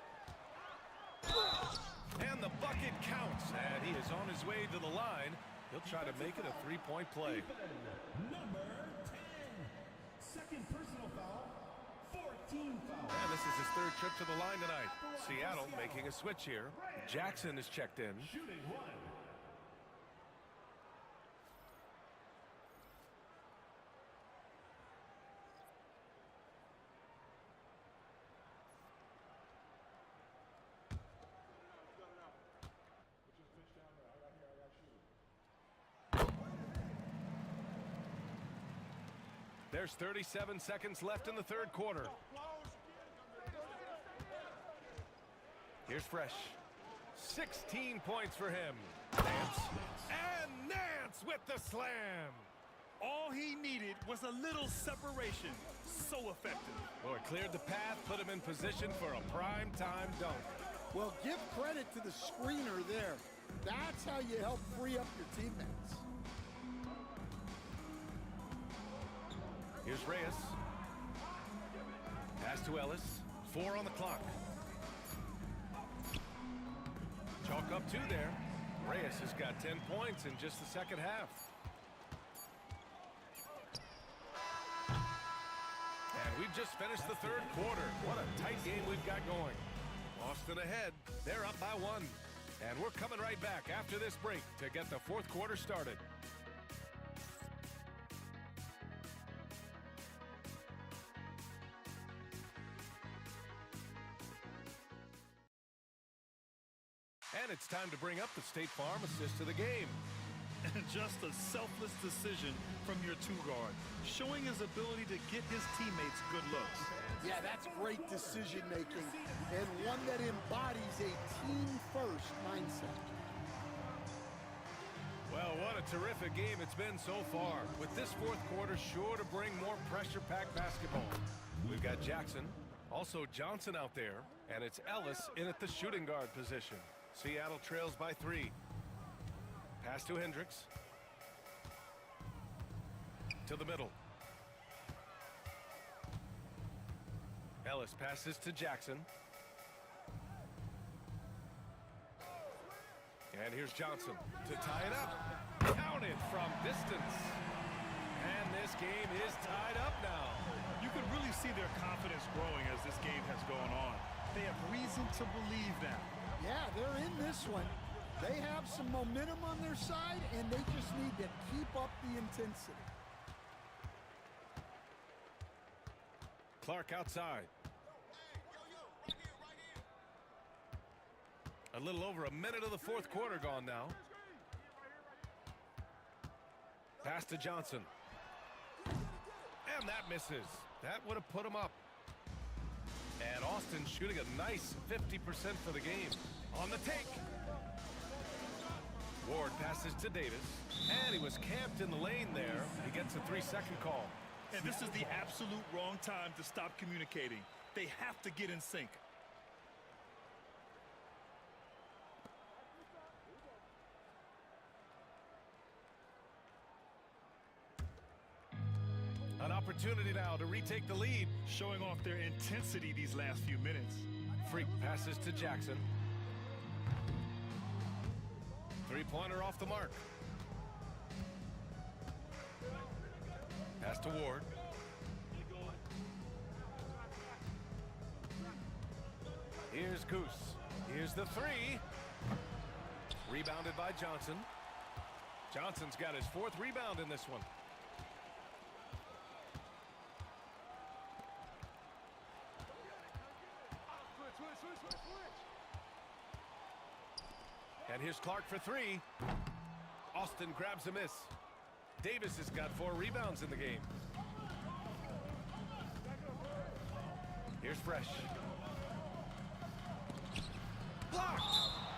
[SPEAKER 1] And the bucket counts. And he is on his way to the line. He'll try to make it a three-point play.
[SPEAKER 4] Number 10. Second personal foul. 14 foul.
[SPEAKER 1] And this is his third trip to the line tonight. Seattle making a switch here. Jackson is checked in.
[SPEAKER 4] Shooting one.
[SPEAKER 1] There's 37 seconds left in the third quarter. Here's Fresh. 16 points for him. Nance. And Nance with the slam.
[SPEAKER 2] All he needed was a little separation. So effective.
[SPEAKER 1] Well, it cleared the path, put him in position for a prime-time dunk.
[SPEAKER 3] Well, give credit to the screener there. That's how you help free up your teammates.
[SPEAKER 1] Here's Reyes. Pass to Ellis. 4 on the clock. Chalk up 2 there. Reyes has got 10 points in just the second half. And we've just finished the third quarter. What a tight game we've got going. Austin ahead. They're up by 1. And we're coming right back after this break to get the fourth quarter started. And it's time to bring up the State Farm assist of the game.
[SPEAKER 2] And just a selfless decision from your two-guard, showing his ability to get his teammates good looks.
[SPEAKER 3] Yeah, that's great decision-making, and one that embodies a team-first mindset.
[SPEAKER 1] Well, what a terrific game it's been so far. With this fourth quarter sure to bring more pressure-packed basketball. We've got Jackson, also Johnson out there, and it's Ellis in at the shooting guard position. Seattle trails by 3. Pass to Hendricks. To the middle. Ellis passes to Jackson. And here's Johnson to tie it up. Counted from distance. And this game is tied up now.
[SPEAKER 2] You can really see their confidence growing as this game has gone on. They have reason to believe that.
[SPEAKER 3] Yeah, they're in this one. They have some momentum on their side, and they just need to keep up the intensity.
[SPEAKER 1] Clark outside. A little over a minute of the fourth quarter gone now. Pass to Johnson. And that misses. That would have put him up. And Austin shooting a nice 50% for the game. On the take. Ward passes to Davis. And he was camped in the lane there. He gets a 3-second call.
[SPEAKER 2] And this is the absolute wrong time to stop communicating. They have to get in sync.
[SPEAKER 1] An opportunity now to retake the lead.
[SPEAKER 2] Showing off their intensity these last few minutes.
[SPEAKER 1] Freak passes to Jackson. Three-pointer off the mark. Pass to Ward. Here's Goose. Here's the 3. Rebounded by Johnson. Johnson's got his 4th rebound in this one. And here's Clark for 3. Austin grabs a miss. Davis has got 4 rebounds in the game. Here's Fresh. Blocked!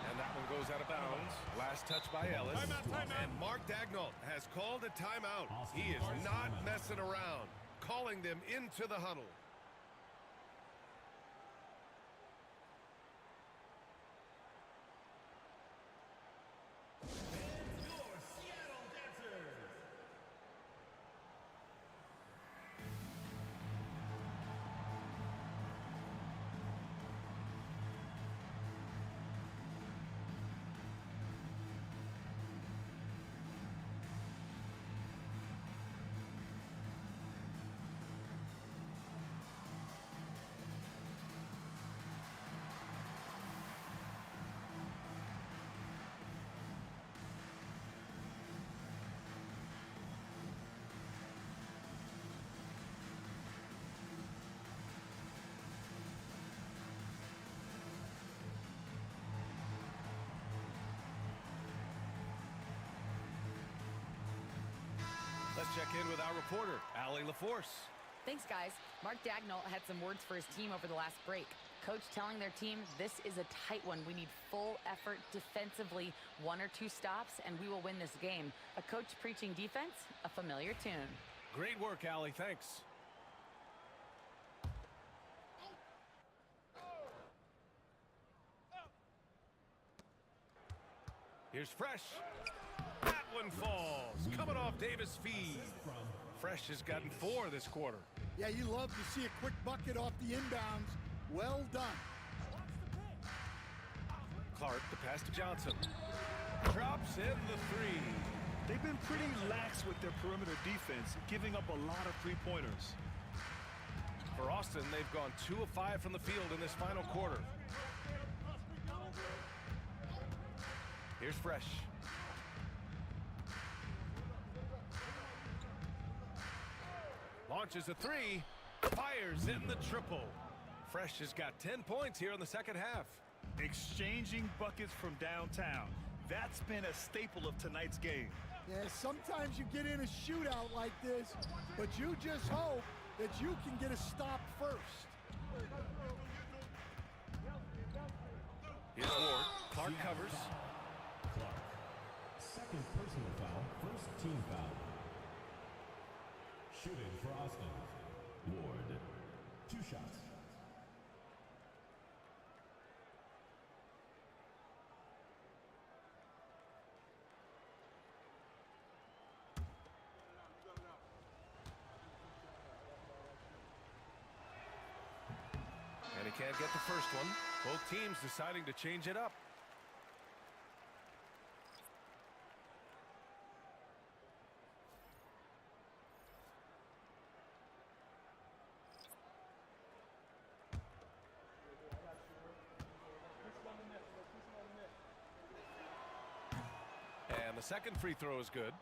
[SPEAKER 1] And that one goes out of bounds. Last touch by Ellis.
[SPEAKER 2] Timeout.
[SPEAKER 1] And Mark Dagnall has called a timeout. He is not messing around. Calling them into the huddle. Let's check in with our reporter, Allie LaForce.
[SPEAKER 8] Thanks, guys. Mark Dagnall had some words for his team over the last break. Coach telling their team, this is a tight one. We need full effort defensively, 1 or 2 stops, and we will win this game. A coach preaching defense, a familiar tune.
[SPEAKER 1] Great work, Allie. Thanks. Here's Fresh. That one falls. Coming off Davis' feed. Fresh has gotten 4 this quarter.
[SPEAKER 3] Yeah, you love to see a quick bucket off the inbounds. Well done.
[SPEAKER 1] Clark, the pass to Johnson. Drops in the 3.
[SPEAKER 2] They've been pretty lax with their perimeter defense, giving up a lot of three-pointers.
[SPEAKER 1] For Austin, they've gone 2 of 5 from the field in this final quarter. Here's Fresh. Launches a 3. Fires in the triple. Fresh has got 10 points here in the second half.
[SPEAKER 2] Exchanging buckets from downtown. That's been a staple of tonight's game.
[SPEAKER 3] Yeah, sometimes you get in a shootout like this, but you just hope that you can get a stop first.
[SPEAKER 1] Here's Ward. Clark covers.
[SPEAKER 4] Clark. Second personal foul, first team foul. Shooting for Austin. Ward. 2 shots.
[SPEAKER 1] And he can't get the first one. Both teams deciding to change it up. And the second free throw is good.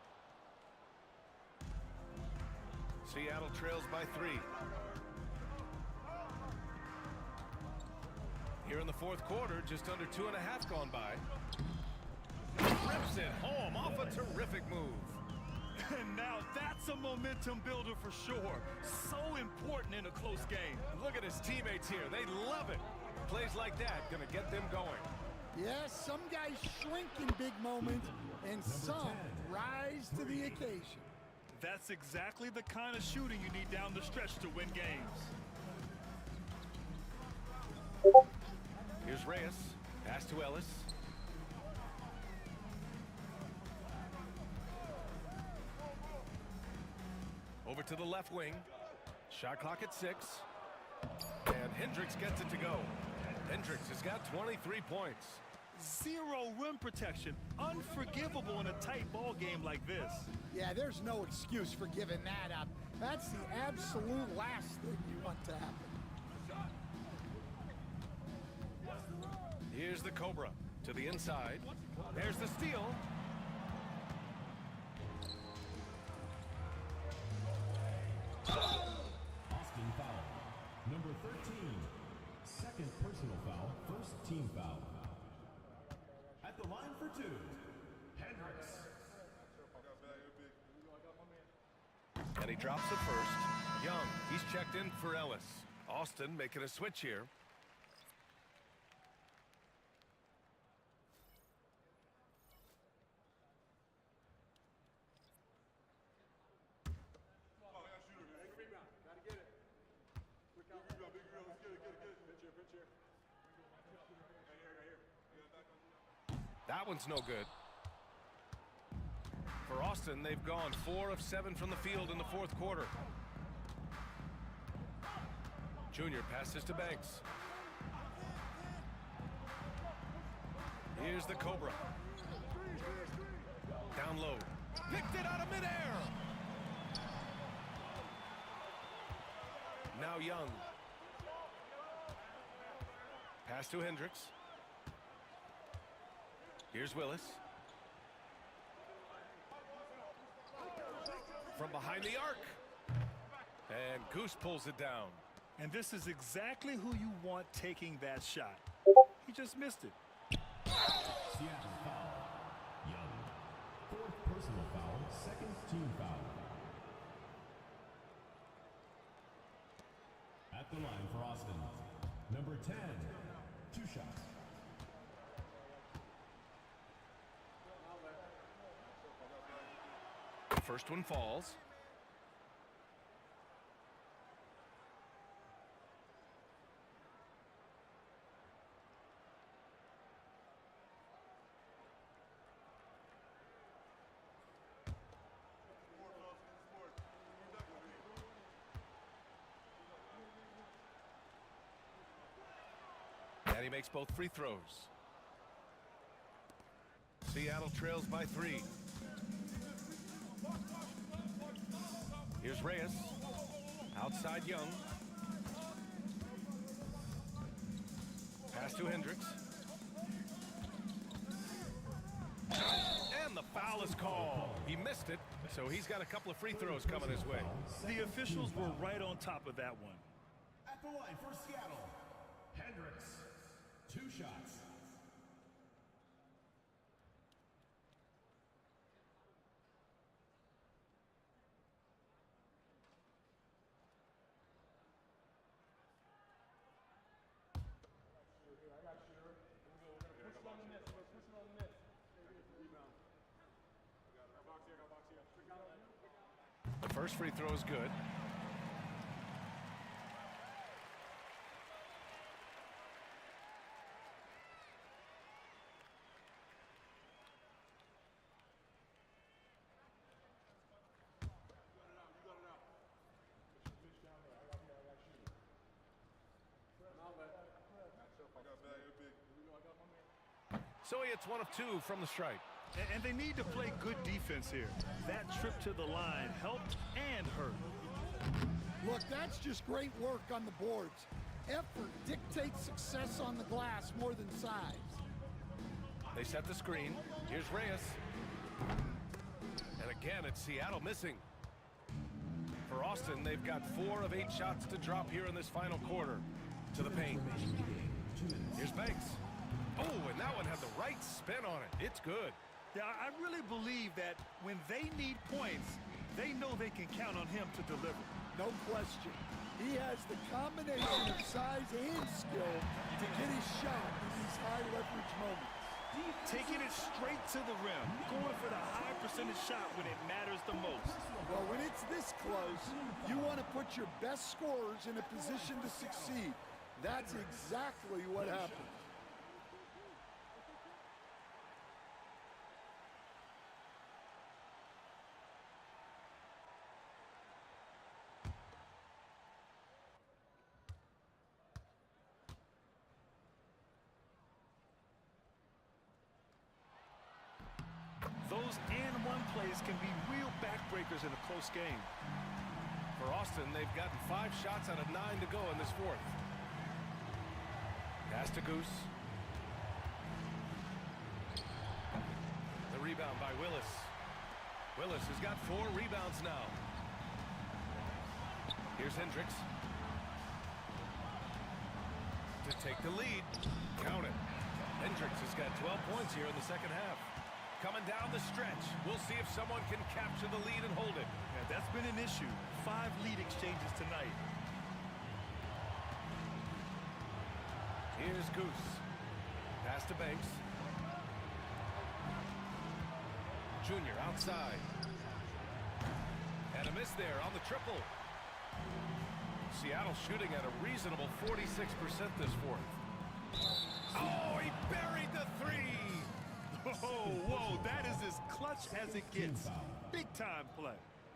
[SPEAKER 1] Seattle trails by 3. Here in the fourth quarter, just under 2.5 gone by. Rips it home off a terrific move.
[SPEAKER 2] And now that's a momentum builder for sure. So important in a close game.
[SPEAKER 1] Look at his teammates here. They love it. Plays like that gonna get them going.
[SPEAKER 3] Yes, some guys shrink in big moments, and some rise to the occasion.
[SPEAKER 2] That's exactly the kind of shooting you need down the stretch to win games.
[SPEAKER 1] Here's Reyes. Pass to Ellis. Over to the left wing. Shot clock at 6. And Hendricks gets it to go. Hendricks has got 23 points.
[SPEAKER 2] 0 rim protection. Unforgivable in a tight ball game like this.
[SPEAKER 3] Yeah, there's no excuse for giving that up. That's the absolute last thing you want to happen.
[SPEAKER 1] Here's the Cobra to the inside. There's the steal.
[SPEAKER 4] Austin foul. Number 13. Second personal foul, first team foul. At the line for 2, Hendricks.
[SPEAKER 1] And he drops it first. Young, he's checked in for Ellis. Austin making a switch here. That one's no good. For Austin, they've gone 4 of 7 from the field in the fourth quarter. Junior passes to Banks. Here's the Cobra. Down low. Picked it out of midair. Now Young. Pass to Hendricks. Here's Willis. From behind the arc. And Goose pulls it down.
[SPEAKER 2] And this is exactly who you want taking that shot. He just missed it.
[SPEAKER 4] Seattle foul. Young. Fourth personal foul, second team foul. At the line for Austin, number 10, 2 shots.
[SPEAKER 1] First one falls. And he makes both free throws. Seattle trails by 3. Here's Reyes. Outside Young. Pass to Hendricks. And the foul is called. He missed it, so he's got a couple of free throws coming his way.
[SPEAKER 2] The officials were right on top of that one.
[SPEAKER 4] At the line for Seattle, Hendricks, 2 shots.
[SPEAKER 1] The first free throw is good. So he hits 1 of 2 from the stripe.
[SPEAKER 2] And they need to play good defense here. That trip to the line helped and hurt.
[SPEAKER 3] Look, that's just great work on the boards. Effort dictates success on the glass more than size.
[SPEAKER 1] They set the screen. Here's Reyes. And again, it's Seattle missing. For Austin, they've got 4 of 8 shots to drop here in this final quarter. To the paint. Here's Banks. Oh, and that one had the right spin on it. It's good.
[SPEAKER 2] Yeah, I really believe that when they need points, they know they can count on him to deliver.
[SPEAKER 3] No question. He has the combination of size and skill to get his shot in these high leverage moments.
[SPEAKER 2] Taking it straight to the rim, going for the high percentage shot when it matters the most.
[SPEAKER 3] Well, when it's this close, you want to put your best scorers in a position to succeed. That's exactly what happened.
[SPEAKER 2] Those and-one plays can be real backbreakers in a close game.
[SPEAKER 1] For Austin, they've gotten 5 shots out of 9 to go in this fourth. Pass to Goose. The rebound by Willis. Willis has got 4 rebounds now. Here's Hendricks. To take the lead. Count it. Hendricks has got 12 points here in the second half. Coming down the stretch. We'll see if someone can capture the lead and hold it.
[SPEAKER 2] Yeah, that's been an issue. 5 lead exchanges tonight.
[SPEAKER 1] Here's Goose. Pass to Banks. Junior outside. And a miss there on the triple. Seattle shooting at a reasonable 46% this fourth. Oh, he buried the 3.
[SPEAKER 2] Oh, whoa, that is as clutch as it gets. Big-time play.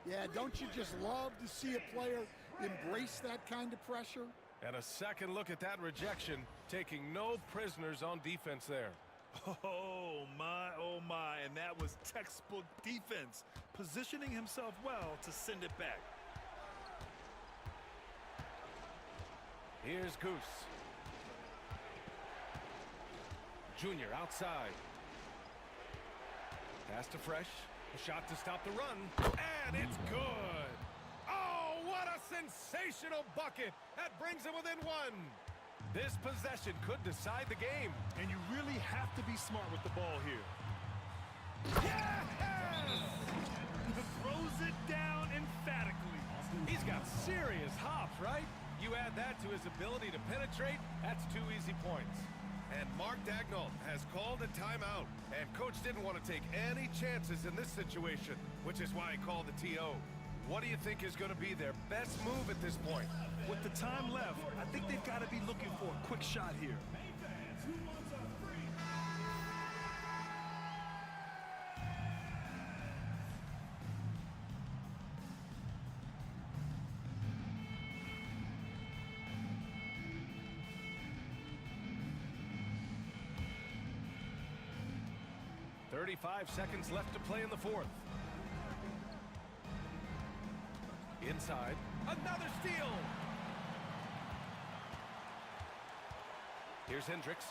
[SPEAKER 3] Yeah, don't you just love to see a player embrace that kind of pressure?
[SPEAKER 1] And a second look at that rejection, taking no prisoners on defense there.
[SPEAKER 2] Oh, my, and that was textbook defense, positioning himself well to send it back.
[SPEAKER 1] Here's Goose. Junior outside. Pass to Fresh. A shot to stop the run. And it's good. Oh, what a sensational bucket. That brings him within 1. This possession could decide the game.
[SPEAKER 2] And you really have to be smart with the ball here.
[SPEAKER 1] Yes!
[SPEAKER 2] Throws it down emphatically.
[SPEAKER 1] He's got serious hops, right? You add that to his ability to penetrate, that's 2 easy points. And Mark Daigneault has called a timeout. And coach didn't want to take any chances in this situation, which is why he called the TO. What do you think is going to be their best move at this point?
[SPEAKER 2] With the time left, I think they've got to be looking for a quick shot here.
[SPEAKER 4] Hey fans, who wants a free?
[SPEAKER 1] 35 seconds left to play in the fourth. Inside, another steal. Here's Hendricks.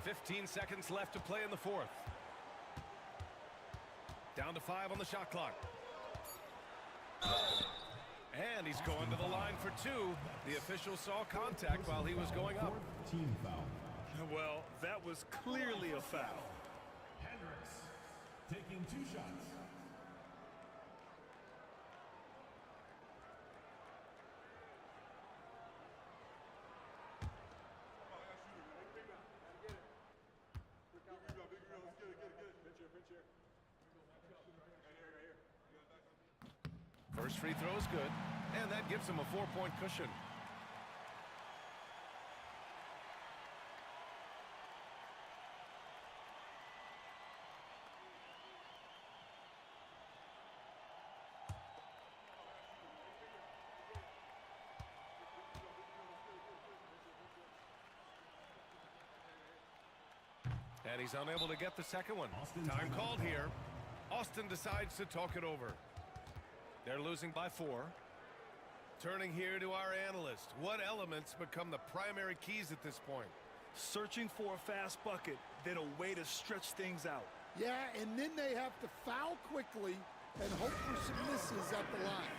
[SPEAKER 1] "15 seconds left to play in the fourth. Down to 5 on the shot clock. And he's going to the line for 2. The official saw contact while he was going up.
[SPEAKER 4] Team foul.
[SPEAKER 2] Well, that was clearly a foul.
[SPEAKER 4] Hendricks taking 2 shots.
[SPEAKER 1] First free throw is good, and that gives him a 4-point cushion. And he's unable to get the second one. Time called here. Austin decides to talk it over. They're losing by 4. Turning here to our analyst. What elements become the primary keys at this point?
[SPEAKER 2] Searching for a fast bucket, then a way to stretch things out.
[SPEAKER 3] Yeah, and then they have to foul quickly and hope for some misses at the line.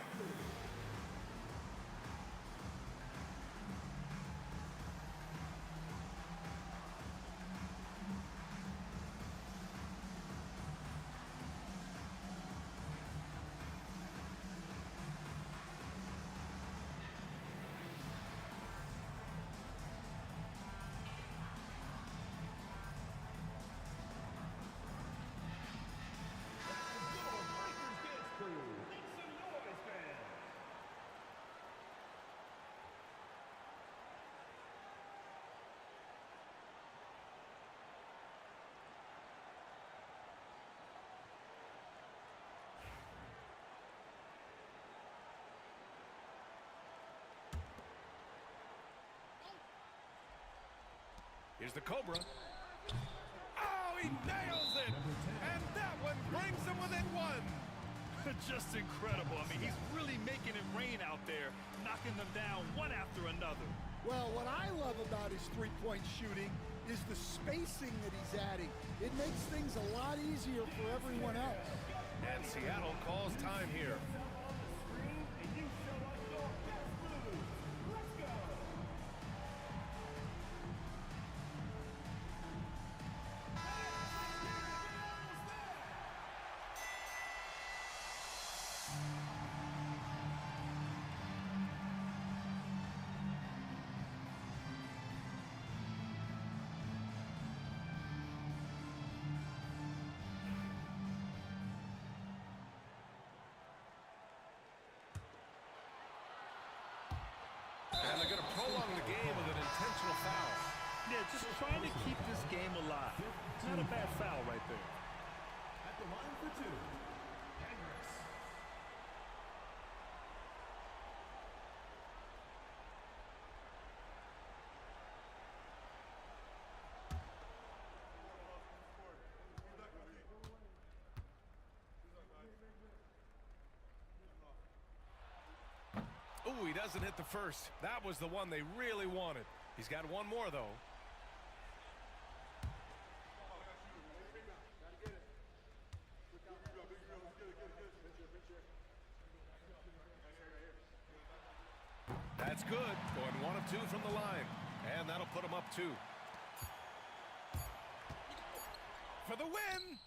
[SPEAKER 1] Here's the Cobra. Oh, he nails it! And that one brings him within 1.
[SPEAKER 2] Just incredible. I mean, he's really making it rain out there, knocking them down one after another.
[SPEAKER 3] Well, what I love about his three-point shooting is the spacing that he's adding. It makes things a lot easier for everyone else.
[SPEAKER 1] And Seattle calls time here. And they're going to prolong the game with an intentional foul.
[SPEAKER 2] Yeah, just trying to keep this game alive. Not a bad foul right there.
[SPEAKER 4] At the line for 2, Hendricks.
[SPEAKER 1] Ooh, he doesn't hit the first. That was the one they really wanted. He's got one more, though. That's good. Going 1 of 2 from the line. And that'll put him up 2. For the win!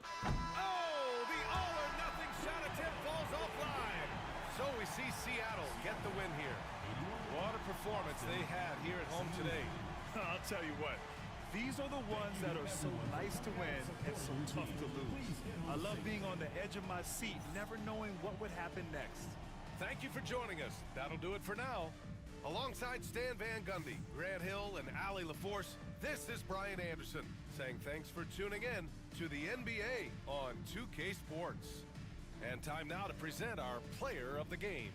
[SPEAKER 1] Oh, the all-or-nothing shot attempt falls offline. So we see Seattle get the win here. What a performance they had here at home today.
[SPEAKER 2] I'll tell you what. These are the ones that are so nice to win and so tough to lose. I love being on the edge of my seat, never knowing what would happen next.
[SPEAKER 1] Thank you for joining us. That'll do it for now. Alongside Stan Van Gundy, Grant Hill, and Allie LaForce, this is Brian Anderson saying thanks for tuning in to the NBA on 2K Sports. And time now to present our player of the game.